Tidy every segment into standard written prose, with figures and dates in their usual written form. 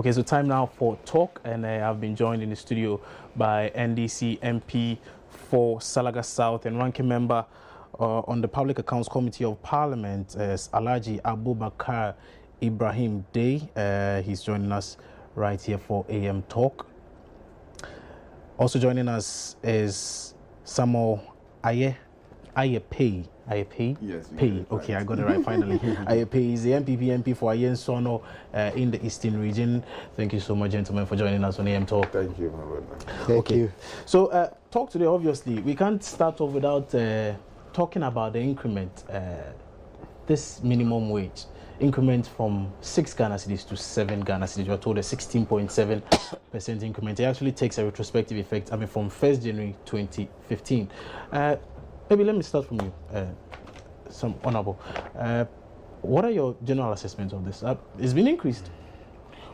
Okay, so time now for talk, and I've been joined in the studio by NDC MP for Salaga South and ranking member on the Public Accounts Committee of Parliament, Alhaji Abubakar Ibrahim Day. He's joining us right here for AM Talk. Also joining us is Samuel Ayepei. Yes. Pay. Okay, I got it right finally. Ayepei is the MPP MP for Ayen Sono in the Eastern region. Thank you so much, gentlemen, for joining us on AM Talk. Thank you, my brother. Thank you. So, talk today, obviously, we can't start off without talking about the increment, this minimum wage. Increment from 6 Ghana cedis to 7 Ghana cedis. We are told a 16.7% increment. It actually takes a retrospective effect, from 1st January 2015. Maybe let me start from you, some honorable. What are your general assessments of this? It's been increased.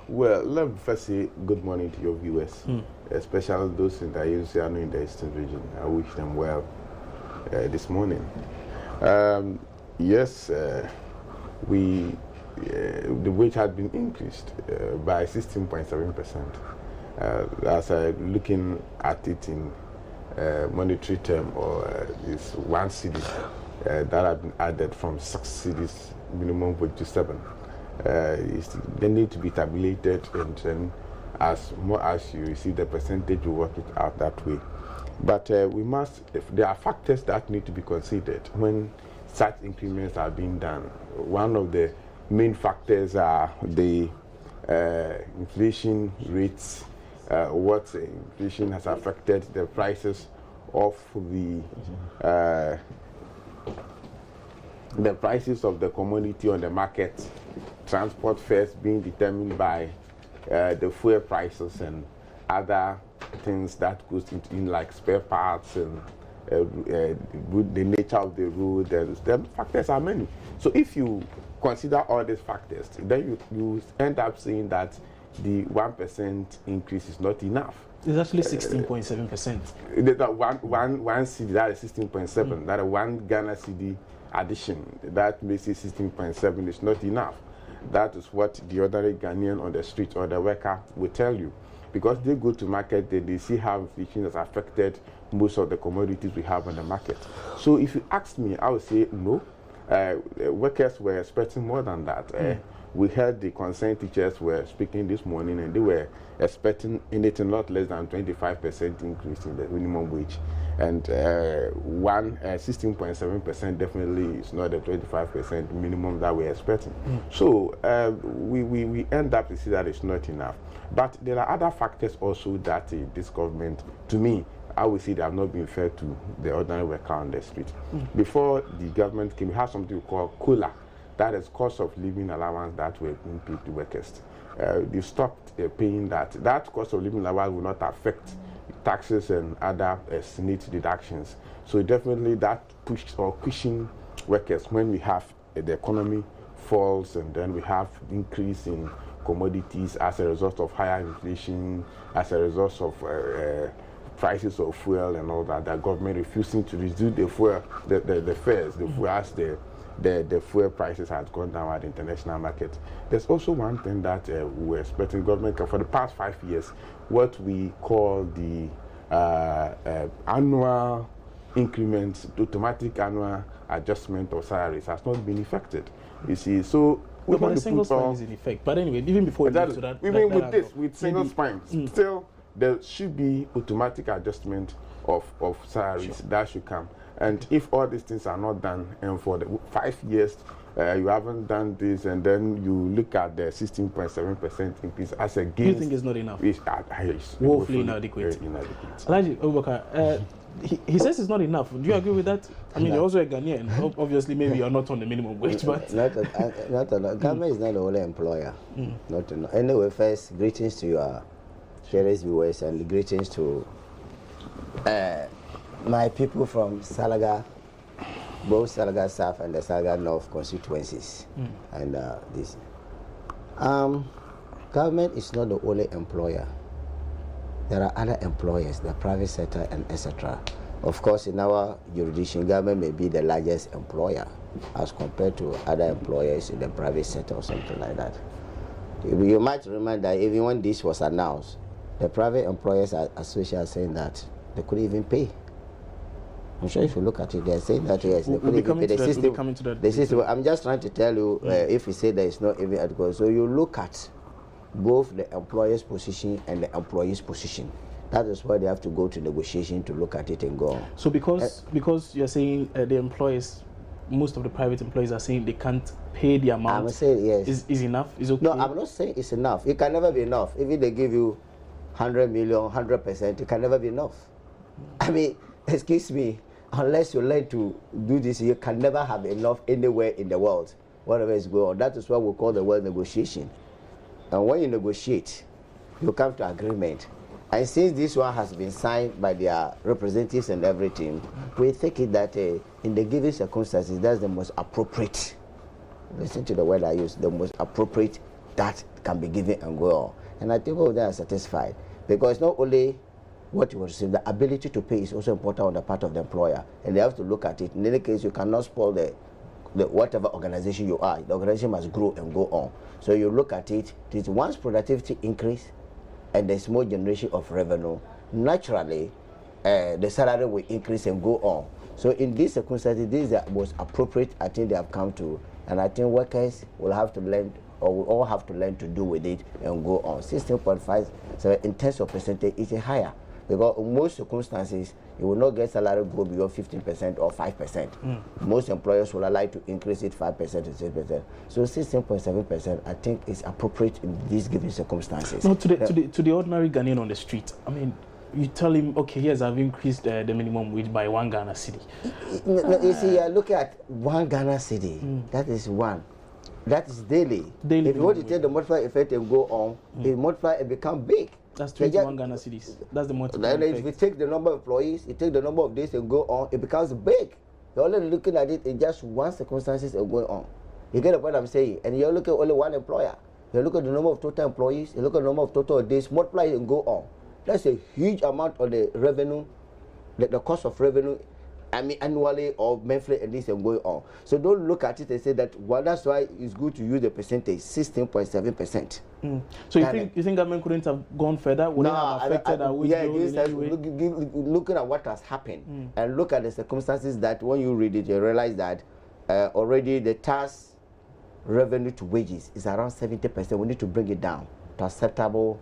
Well, let me first say good morning to your viewers, especially those in the Ayusiano in the Eastern region. I wish them well this morning. Yes, the wage had been increased by 16.7%. As looking at it in monetary term, or this 1 cedi that have been added from 6 cedis minimum wage to 7. They need to be tabulated, and then as more as you receive the percentage, you work it out that way. But there are factors that need to be considered when such increments are being done. One of the main factors are the inflation rates. What inflation has affected the prices of the prices of the commodity on the market. Transport fares being determined by the fuel prices and other things that goes in like spare parts and the nature of the road. The factors are many. So if you consider all these factors, then you end up saying that the 1% increase is not enough. It's actually 16.7%. One cedi, that is 16.7. That is 1 Ghana cedi addition. That makes it 16.7 is not enough. That is what the ordinary Ghanaian on the street or the worker will tell you. Because they go to market, they see how inflation has affected most of the commodities we have on the market. So if you ask me, I would say no. Workers were expecting more than that. We heard the concerned teachers were speaking this morning, and they were expecting anything not less than 25% increase in the minimum wage. And 16.7% definitely is not the 25% minimum that we're expecting. So we end up to see that it's not enough. But there are other factors also that this government, to me, I would say they have not been fair to the ordinary worker on the street. Before the government came, we had something we call COLA. That is cost of living allowance that were being paid to workers. They stopped paying that. That cost of living allowance will not affect taxes and other SNIT deductions. So definitely that pushed or cushioned workers when we have the economy falls, and then we have increase in commodities as a result of higher inflation, as a result of prices of fuel and all that. The government refusing to reduce the fuel, the fares, the fuel as the fuel prices had gone down at the international market. There's also one thing that we're expecting government for the past 5 years, what we call the annual increment, automatic annual adjustment of salaries has not been effected. You see, so we want single spine is in effect. But anyway, even before we get to that, even with single spine, still there should be automatic adjustment of salaries that should come. And if all these things are not done, and for the 5 years you haven't done this, and then you look at the 16.7% increase as a gain, you think it's not enough? It's woefully inadequate. Alhaji Abubakar, he says it's not enough. Do you agree with that? I mean, you're also a Ghanaian. Obviously, maybe you're not on the minimum wage, but government is not the only employer. Not enough. Anyway, first, greetings to your various viewers, and greetings to my people from Salaga, both Salaga South and the Salaga North constituencies. And this government is not the only employer. There are other employers, the private sector and etc. Of course, in our jurisdiction, government may be the largest employer as compared to other employers in the private sector or something like that. You might remember that even when this was announced, the Private Employers Association are saying that they couldn't even pay. I'm sure if you look at it, they're saying that yes, they couldn't even pay. The system. I'm just trying to tell you, if you say there is not even article, so you look at both the employer's position and the employee's position. That is why they have to go to negotiation to look at it and go on. So because you're saying the employers, most of the private employees are saying they can't pay the amount. I'm saying yes. Is enough? Is okay? No, I'm not saying it's enough. It can never be enough. Even they give you 100 million, 100%, it can never be enough. I mean, excuse me, unless you learn to do this, you can never have enough anywhere in the world, whatever is going on. That is what we call the word negotiation. And when you negotiate, you come to agreement. And since this one has been signed by their representatives and everything, we think it that in the given circumstances, that's the most appropriate. Listen to the word I use, the most appropriate that can be given and go on. And I think all of them are satisfied. Because not only what you will receive, the ability to pay is also important on the part of the employer. And they have to look at it. In any case, you cannot spoil the whatever organization you are. The organization must grow and go on. So you look at it, once productivity increase and there's more generation of revenue, naturally the salary will increase and go on. So in these circumstances, this is the most appropriate I think they have come to. And I think workers will have to learn, or will all have to learn to do with it and go on. 16.5, so in terms of percentage, it's higher. Because in most circumstances, you will not get salary go beyond 15% or 5%. Most employers will allow to increase it 5% to 6%. So 16.7%, I think, is appropriate in these given circumstances. No, to the ordinary Ghanaian on the street, I mean, you tell him, okay, yes, I've increased the minimum wage by 1 Ghana cedi. You see, look at 1 Ghana cedi. That is one. That is daily. If you want to take the multiplier effect and go on, it multiply and become big. That's 21 Ghana cedis. That's the multiplier effect. If you take the number of employees, you take the number of days and go on, it becomes big. You're only looking at it in just one circumstances and going on. You get what I'm saying? And you're looking at only one employer. You look at the number of total employees, you look at the number of total days, multiply and go on. That's a huge amount of the revenue, the cost of revenue, I mean annually or monthly and this and going on. So don't look at it and say that, well, that's why it's good to use the percentage, 16.7%. So you think government couldn't have gone further? Would it have affected our wage bill in any way? Looking at what has happened and look at the circumstances that when you read it, you realize that already the tax revenue to wages is around 70%. We need to bring it down to acceptable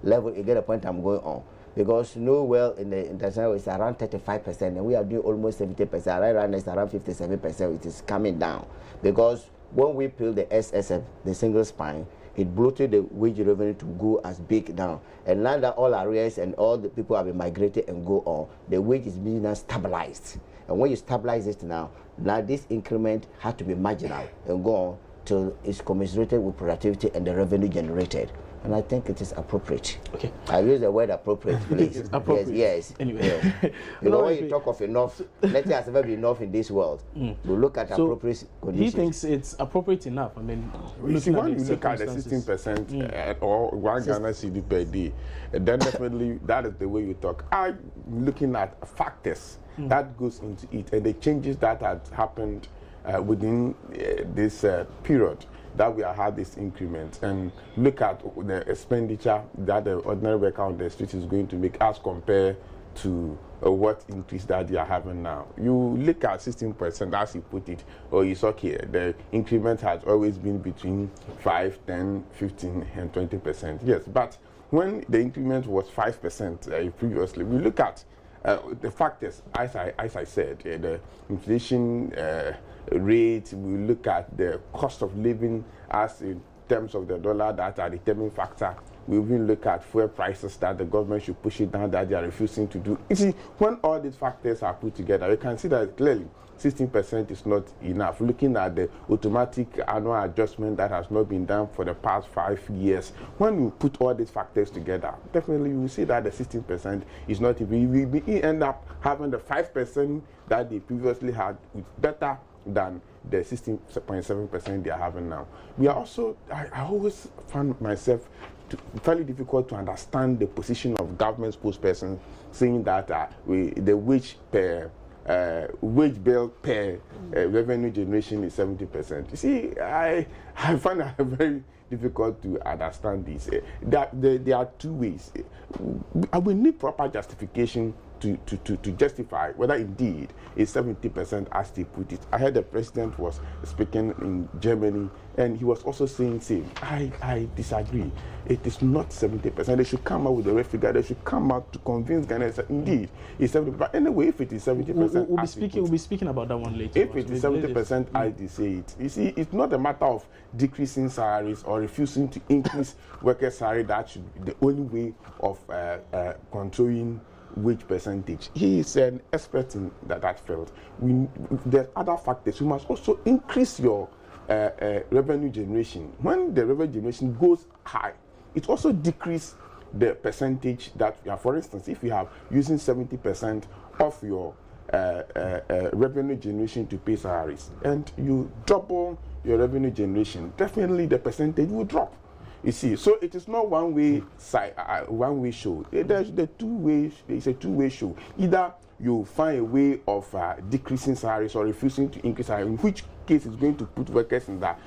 level. You get the point I'm going on. Because well in the international it's around 35% and we are doing almost 70%. Right around it's around 57%. It is coming down. Because when we peel the SSF, the single spine, it bloated the wage revenue to go as big down. And now that all arrears and all the people have been migrated and go on, the wage is being now stabilized. And when you stabilize it now this increment has to be marginal and go on till it's commensurated with productivity and the revenue generated. And I think it is appropriate. Okay. I use the word appropriate, please. It's appropriate. Yes. Anyway. Yes. Because when you talk of enough, nothing has ever been enough in this world. We look at appropriate conditions. He thinks it's appropriate enough. I mean, when you look at the 16% or 1 Ghana cedi per day, then definitely that is the way you talk. I'm looking at factors that goes into it and the changes that had happened within this period that we have had this increment, and look at the expenditure that the ordinary worker on the street is going to make as compared to what increase that they are having now. You look at 16%, as you put it, or it's okay, the increment has always been between 5, 10, 15, and 20%. Yes, but when the increment was 5% previously, we look at the factors, as I said, the inflation rate, we look at the cost of living as in terms of the dollar that are the determining factor. We even look at fuel prices that the government should push it down, that they are refusing to do. You see, when all these factors are put together, you can see that clearly 16% is not enough. Looking at the automatic annual adjustment that has not been done for the past 5 years, when you put all these factors together, definitely you will see that the 16% is not even. We end up having the 5% that they previously had with better than the 16.7% they are having now. We are also, I always found myself fairly difficult to understand the position of government spokesperson saying that the wage per wage bill per revenue generation is 70%. You see, I find that very difficult to understand this. There are two ways. We need proper justification to justify whether indeed it's 70% as they put it. I heard the president was speaking in Germany and he was also saying same. I disagree. It is not 70%. They should come out with the right figure. They should come out to convince Ghanaians that indeed it's 70%. But anyway, if it is 70%, we'll be speaking about that one later. If it is 70% as they say it, you see, it's not a matter of decreasing salaries or refusing to increase workers' salary. That should be the only way of controlling wage percentage. He is an expert in that field. There are other factors. You must also increase your revenue generation. When the revenue generation goes high, it also decreases the percentage that you have. For instance, if you have using 70% of your revenue generation to pay salaries and you double your revenue generation, definitely the percentage will drop. You see, so it is not one way show. There's the two ways. It's a two-way show. Either you find a way of decreasing salaries or refusing to increase salaries, in which case it's going to put workers in that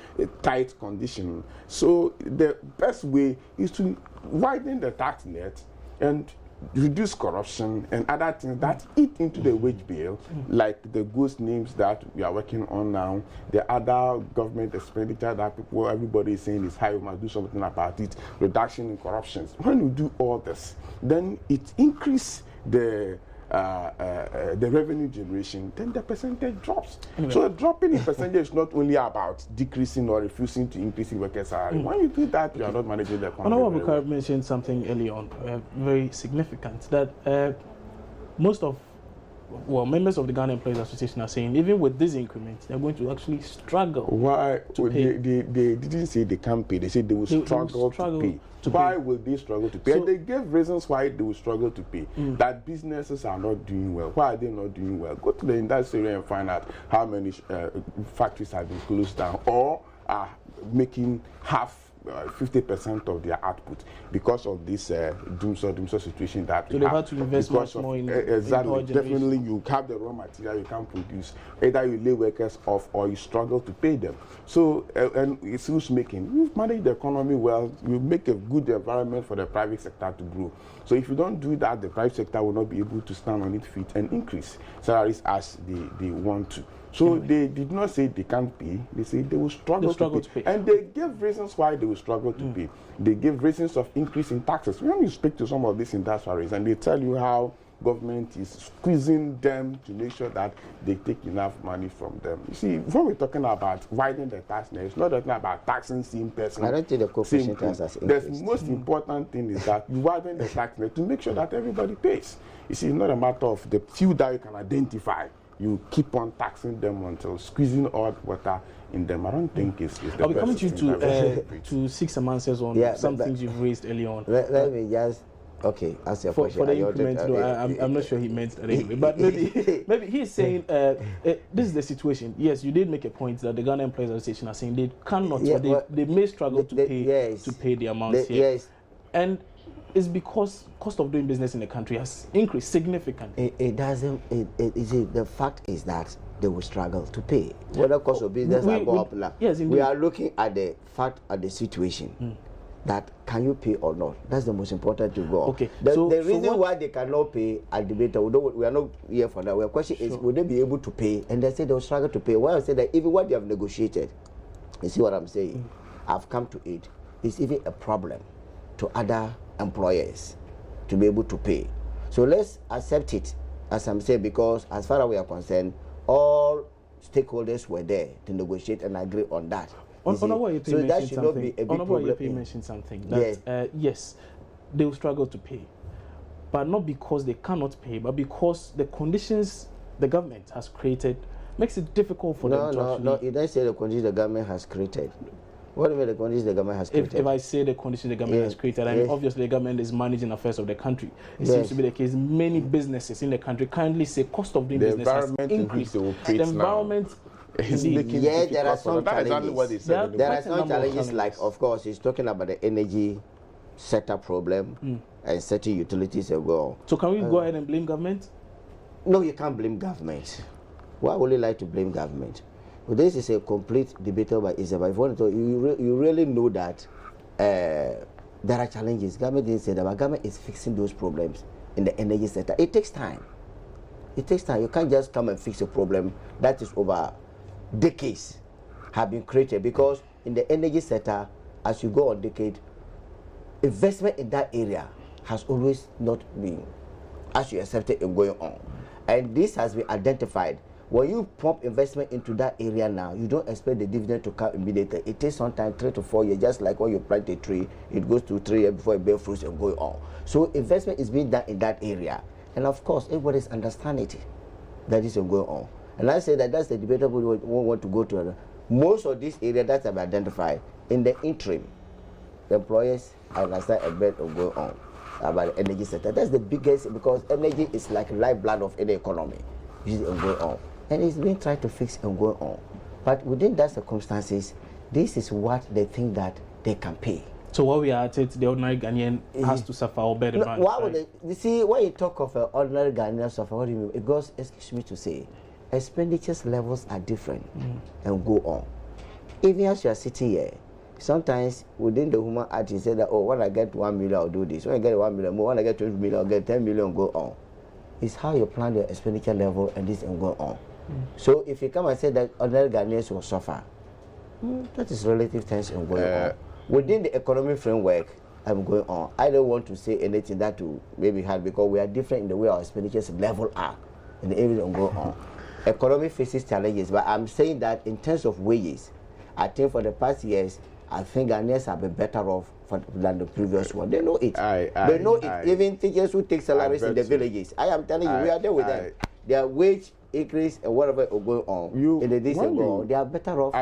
tight condition. So the best way is to widen the tax net and reduce corruption and other things that eat into the wage bill, like the goods names that we are working on now, the other government expenditure that everybody is saying is high, we must do something about it, reduction in corruption. When you do all this, then it increases the revenue generation, then the percentage drops. Anyway. So dropping in percentage is not only about decreasing or refusing to increase in workers' salary. When you do that, you are not managing the economy. Honorable Bukari mentioned something early on, very significant, that most of members of the Ghana Employees Association are saying even with this increment, they're going to actually struggle. Why? To pay. They didn't say they can't pay. They said they will struggle to pay. Why will they struggle to pay? So, and they gave reasons why they will struggle to pay. That businesses are not doing well. Why are they not doing well? Go to the industry area and find out how many factories have been closed down or are making half 50% of their output because of this doomsday situation that so we have. So they had to invest much more in exactly. Definitely, you have the raw material you can produce. Either you lay workers off or you struggle to pay them. So, and it's who's making. You manage the economy well. You make a good environment for the private sector to grow. So if you don't do that, the private sector will not be able to stand on its feet and increase salaries as they want to. So they did not say they can't pay. They say they will struggle to pay. And they gave reasons why they will struggle to pay. They gave reasons of increasing taxes. When you speak to some of these industrialists and they tell you how government is squeezing them to make sure that they take enough money from them. You see, when we're talking about widening the tax net, it's not talking about taxing same person. I don't think the corporation tax has increased. The most important thing is that you widen the tax net to make sure that everybody pays. You see, it's not a matter of the few that you can identify. You keep on taxing them until squeezing all water in them. I don't think it's the I'll be best coming to you to seek some answers on some things you've raised early on. Let me just ask your question. For the increment, I'm not sure he meant that anyway. But maybe he's saying this is the situation. Yes, you did make a point that the Ghana Employees Association are saying they cannot, they may struggle to pay the amounts here. Yes. And it's because cost of doing business in the country has increased significantly. It doesn't. The fact is that they will struggle to pay. Whether cost of business will go up. Yes, indeed. We are looking at the fact at the situation. That can you pay or not? That's the most important to go. Okay. The reason why they cannot pay at the debate, we are not here for that. Our question is, will they be able to pay? And they say they will struggle to pay. Why I say that even what they have negotiated, you see what I'm saying? I've come to it. It's even a problem to other employers to be able to pay. So let's accept it, as I'm saying, because as far as we are concerned, all stakeholders were there to negotiate and agree on that. So that should not be a big problem. You mentioned something that yes, they will struggle to pay, but not because they cannot pay, but because the conditions the government has created makes it difficult for them to actually. No, you don't say the conditions the government has created. What do you mean the conditions the government has created? If I say the conditions the government has created, I mean obviously the government is managing affairs of the country. It seems to be the case. Many businesses in the country currently say cost of doing business has increased. The environment there are some challenges. There are some challenges, like, of course, he's talking about the energy sector problem and certain utilities as well. So can we go ahead and blame government? No, you can't blame government. Why would you like to blame government? Well, this is a complete debate by Isabel. If you want to, you really know that there are challenges. Government didn't say that, but government is fixing those problems in the energy sector. It takes time. It takes time. You can't just come and fix a problem that is over decades have been created, because in the energy sector, as you go on decade, investment in that area has always not been as you accepted and going on. And this has been identified. When you pump investment into that area now, you don't expect the dividend to come immediately. It takes sometimes 3 to 4 years, just like when you plant a tree, it goes to 3 years before it bears fruits and going on. So investment is being done in that area. And of course, everybody's understanding it, that is going on. And I say that that's the debate we want to go to. Most of these areas that have been identified, in the interim, the employers understand a bit of going on about the energy sector. That's the biggest, because energy is like lifeblood of any economy. It's going on. And it's being tried to fix and going on. But within that circumstances, this is what they think that they can pay. So while we are at it, the ordinary Ghanaian has to suffer or bear the brunt. Why would they, you see, when you talk of ordinary Ghanaian suffer, what do you mean? Because, excuse me to say, expenditures levels are different and go on. Even as you are sitting here, sometimes within the human heart, you say that, oh, when I get 1 million, I'll do this. When I get 1 million more, when I get 20 million, I'll get 10 million, go on. It's how you plan your expenditure level and this and go on. So if you come and say that ordinary Ghanaians will suffer, that is relative terms and going on. Within the economic framework, I'm going on. I don't want to say anything that will maybe hard, because we are different in the way our expenditures level are in the area and go on. Economy faces challenges, but I'm saying that in terms of wages, I think for the past years, I think Ghanaians have been better off than the previous one. They know it. They know it. Even teachers who take salaries in the villages. I am telling you, we are there with them. Their wage increase and whatever is going on in the distance, they are better off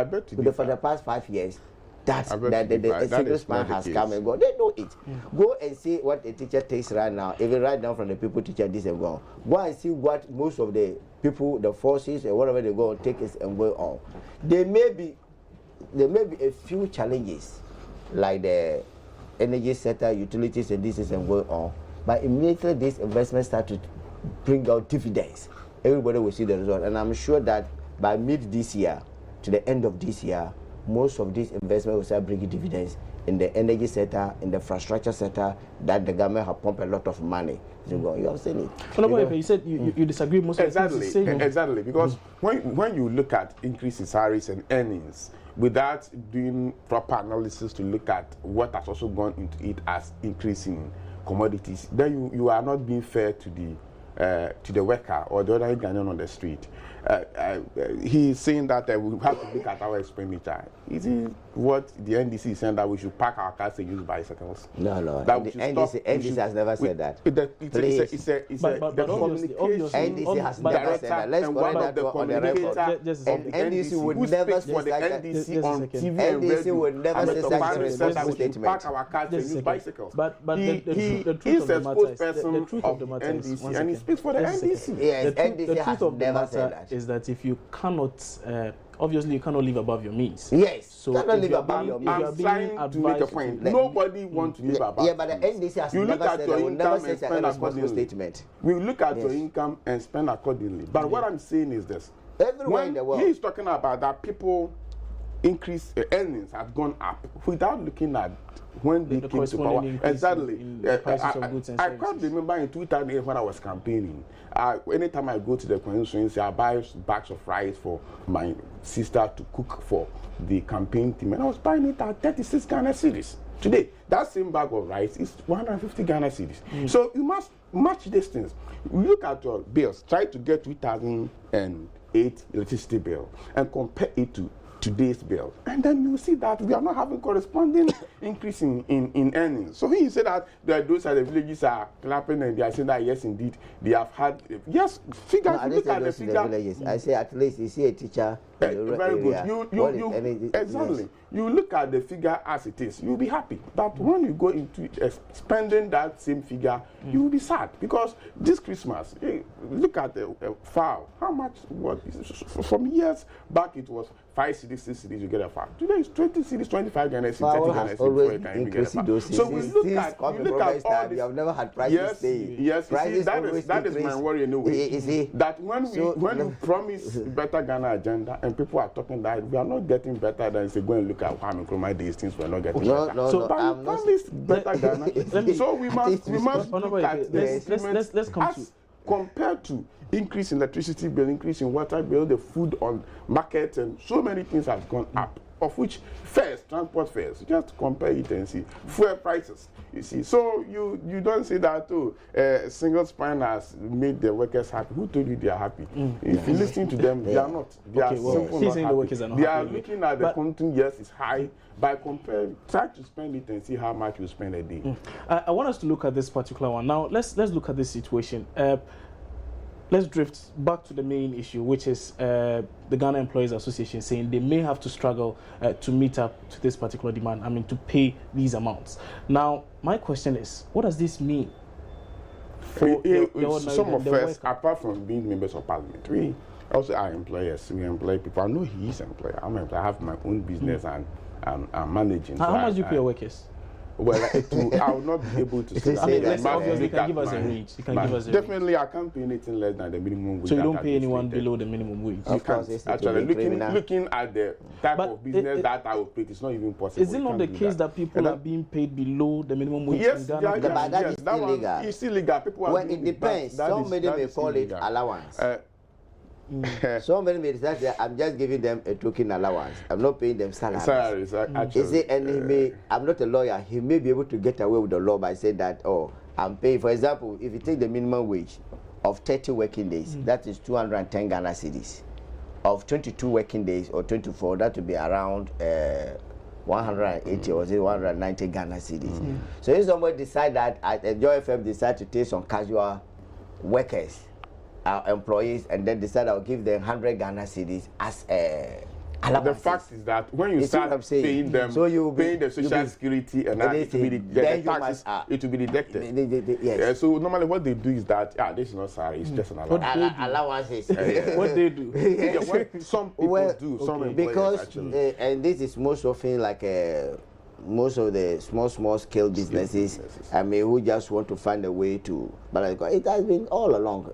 for the past 5 years. That the single span has come and gone. They know it. Go and see what the teacher takes right now. Even right now from the people teacher this and go. Go and see what most of the people, the forces and whatever they go and take is and go on. There may be a few challenges like the energy sector, utilities and this is and going on. But immediately this investment start to bring out dividends, everybody will see the result. And I'm sure that by mid this year to the end of this year, most of these investments will start bringing dividends in the energy sector, in the infrastructure sector, that the government have pumped a lot of money. You have seen it. You said you disagree most of the things saying. Exactly, because when you look at increase in salaries and earnings, without doing proper analysis to look at what has also gone into it as increasing commodities, then you are not being fair to the worker or the other Ghanaian on the street. He's saying that we have to look at our expenditure. Is it what the NDC is saying, that we should park our cars and use bicycles? No. That the NDC has never said that. The communication. NDC has never said that. Let's correct that on the record. And NDC would never say that. NDC would never say such a responsible statement. Park our cars and use bicycles. But the truth of the matter is, and he speaks for the NDC. Yes, NDC has never said that. Is that if you cannot, obviously you cannot live above your means. Yes, so cannot live above your means. I'm trying to make a point. Nobody wants to live above. Yeah, but the NDC has never said that. Will never say such a responsible statement. We look at your income and spend accordingly. But what I'm saying is this: everywhere in the world, he's talking about that people increase earnings have gone up without looking at when they came to power. Exactly. I can't remember in 2008 when I was campaigning. Anytime I go to the constituency, I buy bags of rice for my sister to cook for the campaign team, and I was buying it at 36 Ghana cedis. Today, that same bag of rice is 150 Ghana cedis. So you must match these things. Look at your bills. Try to get 2008 electricity bill and compare it to today's bill, and then you see that we are not having corresponding increase in earnings. So when you say that those are the villages are clapping and they are saying that yes, indeed, they have had figures. No, look at the figure. I say at least you see a teacher Very good. Exactly. Yes. You look at the figure as it is, you'll be happy. But when you go into spending that same figure, you will be sad because this Christmas, look at the fowl. How much? What? From years back, it was 5 cedis, 6 cedis. You get a fowl. Today it's 20 cedis, 25 Ghana cedis, 30 Ghana cedis before you can even get a fowl. So we look at all this. We have never had prices stay. Yes. Prices That is my worry anyway. You see, that when you promise better Ghana agenda and people are talking that we are not getting better, then say go and look at Kwame Nkrumah these things we're not getting better. No, but you promise better Ghana. So we must look at let's come to compared to increase in electricity bill, increase in water bill, the food on market, and so many things have gone up. Of which transport fares, just compare it and see fuel prices. You see, so you don't say that single spine has made the workers happy. Who told you they are happy? If you listen to them, they are not. They are simple not happy. The workers are not they happy are looking at the content. Yes, it's high. By comparing, try to spend it and see how much you spend a day. I want us to look at this particular one now. Let's look at this situation. Let's drift back to the main issue, which is the Ghana Employees Association saying they may have to struggle to meet up to this particular demand, to pay these amounts. Now, my question is, what does this mean for some of us, apart from being members of parliament, we also are employers. We employ people. I know he is an employer. I'm an employer. I have my own business and I'm managing. How much do you pay your workers? Well, I will not be able to say that. Obviously, you can give us a range. Definitely, I can't pay anything less than the minimum wage. So you don't pay anyone below the minimum wage? Of course, actually, looking at the type of business that I will pay, it's not even possible. Is it not the case that people are being paid below the minimum wage in Ghana? But that is illegal. It's illegal. People are it depends. Somebody may call it allowance. Somebody may decide that I'm just giving them a token allowance. I'm not paying them salaries. Actually. And I'm not a lawyer. He may be able to get away with the law by saying that, I'm paying. For example, if you take the minimum wage of 30 working days, that is 210 Ghana cedis. Of 22 working days or 24, that would be around 180 or 190 Ghana cedis. So if somebody decide that at Joy FM decide to take some casual workers, our employees, and then decide I'll give them 100 Ghana cedis as a The fact is that when you start paying them, so paying the social security and that, it will be the taxes, it will be deducted. Yes. So normally what they do is that this is not salary, it's just an allowance. Allowances. What they do? What some people do, some employers because actually. And this is most often like most of the small scale businesses, who just want to find a way to, but it has been all along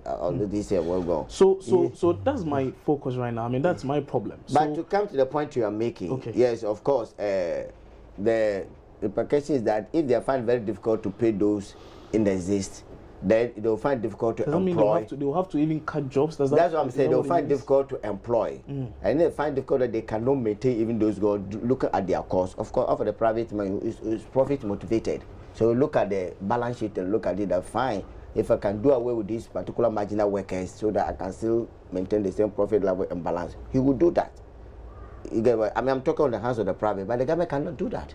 this year well gone. So that's my focus right now. That's my problem. But to come to the point you are making, yes, of course, the implication is that if they find very difficult to pay those in the exist, then they'll find difficult to employ. They'll have to even cut jobs. That's what I'm saying. They'll find difficult to employ, and they find difficult that they cannot maintain even those guys. Look at their costs. Of course, for the private man is profit motivated. So look at the balance sheet and look at it. That fine, if I can do away with these particular marginal workers, so that I can still maintain the same profit level and balance, he will do that. You get what? I'm talking on the hands of the private, but the government cannot do that.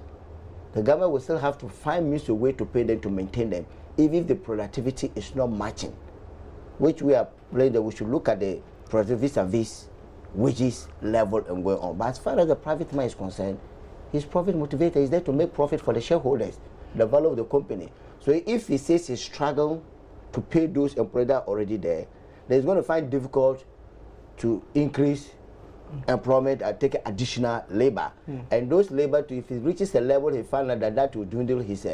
The government will still have to find means a way to pay them to maintain them, even if the productivity is not matching, which we are playing that we should look at the productivity service wages level and going on. But as far as the private man is concerned, his profit motivator is there to make profit for the shareholders, the value of the company. So if he says he struggle to pay those employees that are already there, then he's going to find it difficult to increase employment and take additional labor. And those labor, if he reaches a level, he finds out that will dwindle his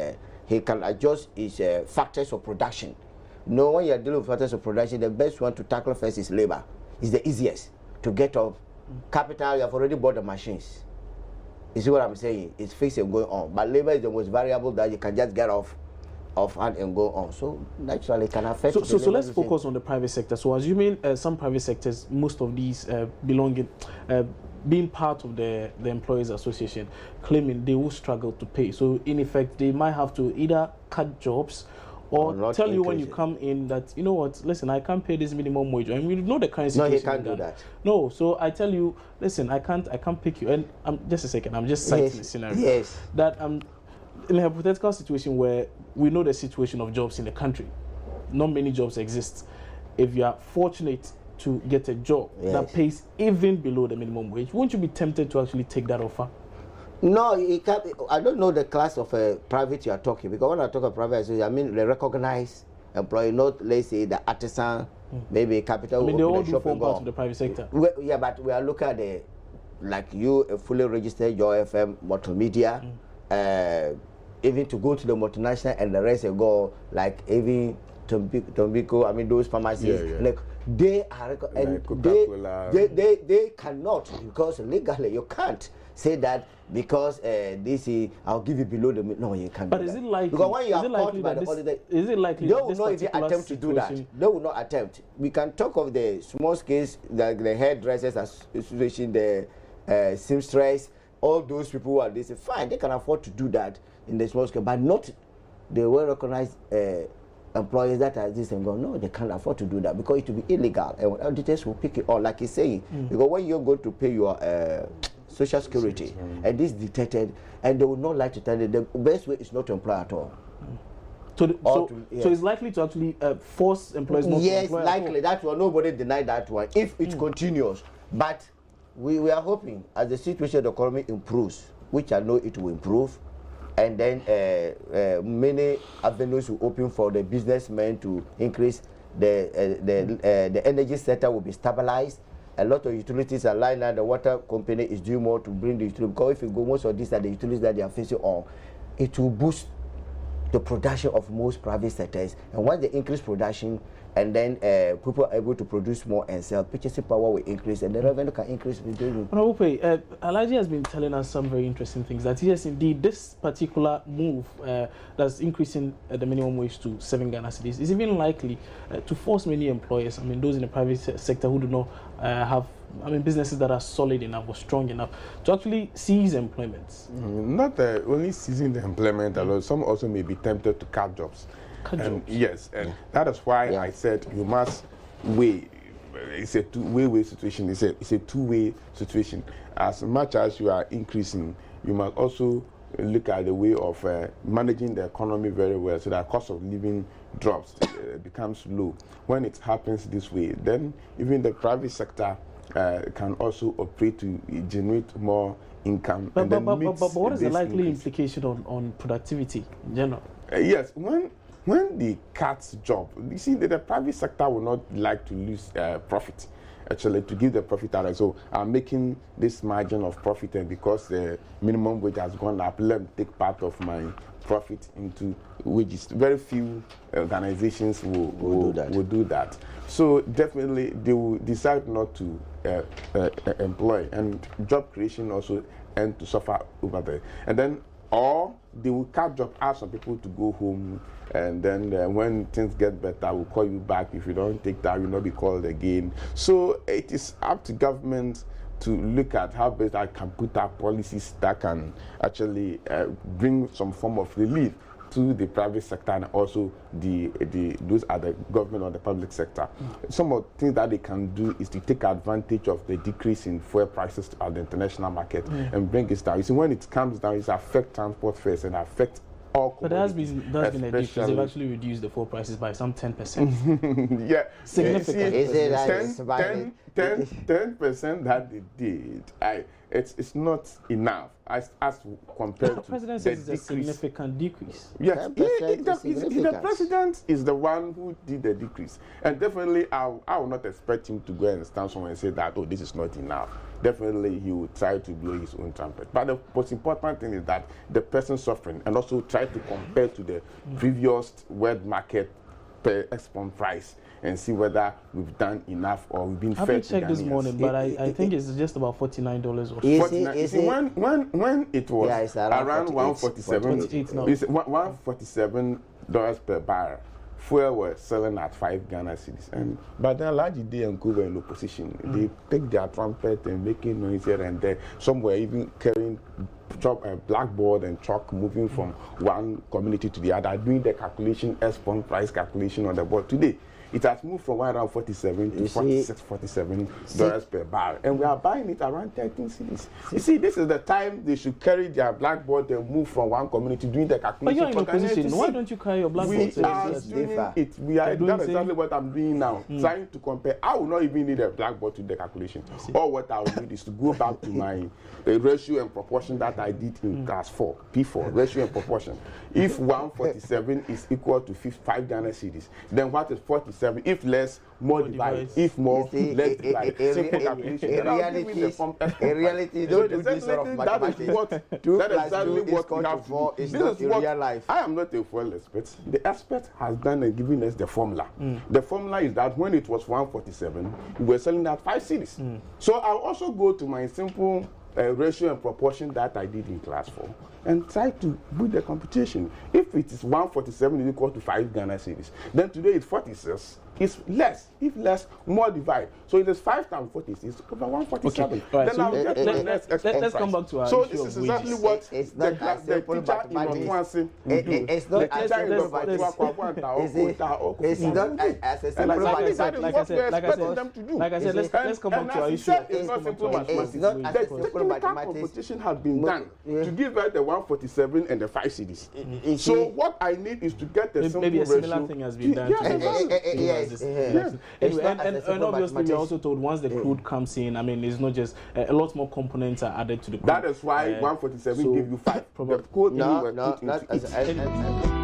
he can adjust his factors of production. When you are dealing with factors of production, the best one to tackle first is labor. It's the easiest to get off. Capital, you have already bought the machines. You see what I'm saying? It's fixed and going on. But labor is the most variable that you can just get off hand and go on. So naturally it can affect. So let's focus on the private sector. So assuming some private sectors, most of these being part of the Employees Association, claiming they will struggle to pay. So in effect, they might have to either cut jobs or tell you when you come in that, you know what, listen, I can't pay this minimum wage. And we know the current situation. No, he can't do that. No, so I tell you, listen, I can't pick you. And just a second, I'm just citing the scenario. Yes. That in a hypothetical situation where we know the situation of jobs in the country, not many jobs exist. If you are fortunate to get a job that pays even below the minimum wage, won't you be tempted to actually take that offer? No, it can't, I don't know the class of private you are talking, because when I talk about private, I mean the recognized employee, not, let's say, the artisan, maybe capital. I mean, they all do form part of the private sector. Yeah, but we are looking at the, like you, a fully registered Joy FM, multimedia, even to go to the multinational and the rest go, like even Tombico, I mean those pharmacies, like they are, and they cannot, because legally you can't say that because this is, I'll give you below the, no, you can't. But is it likely? Because when you are caught by the authority, is it likely they will not even attempt to do that? They will not attempt. We can talk of the small scales, like the hairdressers association, the seamstress, all those people who are this, fine, they can afford to do that in the small scale, but not the well-recognized employers that are this and go, no, they can't afford to do that because it will be illegal, and auditors will pick it up, like he's saying, because when you're going to pay your social security, and this is detected, and they would not like to tell you, the best way is not to employ at all. So it's likely to actually force employers not to employ. Yes, likely. That one, nobody denied that one, if it continues. But we are hoping, as the situation of the economy improves, which I know it will improve, and then many avenues will open for the businessmen to increase, the energy sector will be stabilized. A lot of utilities are lined up. The water company is doing more to bring the utility, because if you go, most of these are the utilities that they are facing on, it will boost the production of most private sectors. And once they increase production, and then people are able to produce more and sell, purchasing power will increase, and the revenue can increase. Alhaji has been telling us some very interesting things, that yes, indeed, this particular move that's increasing the minimum wage to 7 Ghana cedis is even likely to force many employers, I mean those in the private sector who do not have, I mean, businesses that are solid enough or strong enough to actually seize employment. Not only seizing the employment alone, some also may be tempted to cut jobs. Yes, and that is why I said you must weigh. It's a two-way situation. It's a two-way situation. As much as you are increasing, you must also look at the way of managing the economy very well, so that cost of living drops, becomes low. When it happens this way, then even the private sector can also operate to generate more income. But what is the likely implication on productivity in general? Yes, when they cut job, you see that the private sector will not like to lose profit, actually, to give the profit out. So I'm making this margin of profit, and because the minimum wage has gone up, let me take part of my profit into wages. Very few organizations will do that. So definitely they will decide not to employ, and job creation also end to suffer over there. And then, or they will cut job, ask some people to go home, and then when things get better, we'll call you back. If you don't take that, you'll not be called again. So it is up to government to look at how best I can put up policies that can actually bring some form of relief to the private sector, and also those are the government or the public sector. Some of the things that they can do is to take advantage of the decrease in fuel prices at the international market and bring it down. You see, when it comes down, it affects transport fares and affects all. But there has been a decrease. They've actually reduced the fuel prices by some 10%. Yeah, significant. Is it 10% that they did? It's not enough as compared to the president says it's a significant decrease. Yes, the president is the one who did the decrease, and definitely I will not expect him to go and stand somewhere and say that, oh, this is not enough. Definitely he will try to blow his own trumpet. But the most important thing is that the person suffering, and also try to compare to the previous world market per export price, and see whether we've done enough or we've been fair to Ghanaians. I checked this morning, but I think it's just about $49 or so. When it was around 147, it's $147 per barrel. Fuel were selling at 5 Ghana cedis, and but then large day and Cuba in opposition, they take their trumpet and making noise here and there. Some were even carrying blackboard and chalk, moving from one community to the other, doing the calculation, export price calculation on the board. Today, it has moved from around 47 to 46, 47 dollars per barrel, and we are buying it around 13 cedis. You see, this is the time they should carry their blackboard and move from one community doing the calculation. But you're in opposition. Why don't you carry your blackboard? We are doing it. We are doing exactly what I'm doing now, trying to compare. I will not even need a blackboard to do the calculation. All what I will need is to go back to my ratio and proportion that I did in class 4, P4, ratio and proportion. If 147 is equal to 5 Ghana cedis, then what is 47? If less, more divide. If more, less divide. Simple calculation. In reality, don't do this sort of mathematics. That is exactly what we have to do. It's not in real life. I am not a fuel expert. The expert has done and given us the formula. The formula is that when it was 147, we were selling at 5 cedis. So I'll also go to my simple ratio and proportion that I did in class 4 and try to do the computation. If it is 147 is equal to 5 Ghana cedis, then today it's 46. It's less. If less, more divide. So it is 5 times 46 over 147. Okay. Right. Then So I will get the next let's come back to our So issue this is of exactly wages. what It's not as simple mathematics. It's not as simple mathematics. It's not as a simple mathematics. That is what we're expecting them to do. Like I said, let's come back to our issue. It's not simple mathematics. It's not as The a simple technical mathematics. computation has been done to give us the 147 and the 5 cedis. So what I need is to get the simple Maybe a ratio. similar thing has been done. Yes. Anyway, and obviously we are also told once the crude comes in, I mean, it's not just a lot more components are added to the crude. That is why 147 give you 5. Probably. The code No, put not into it.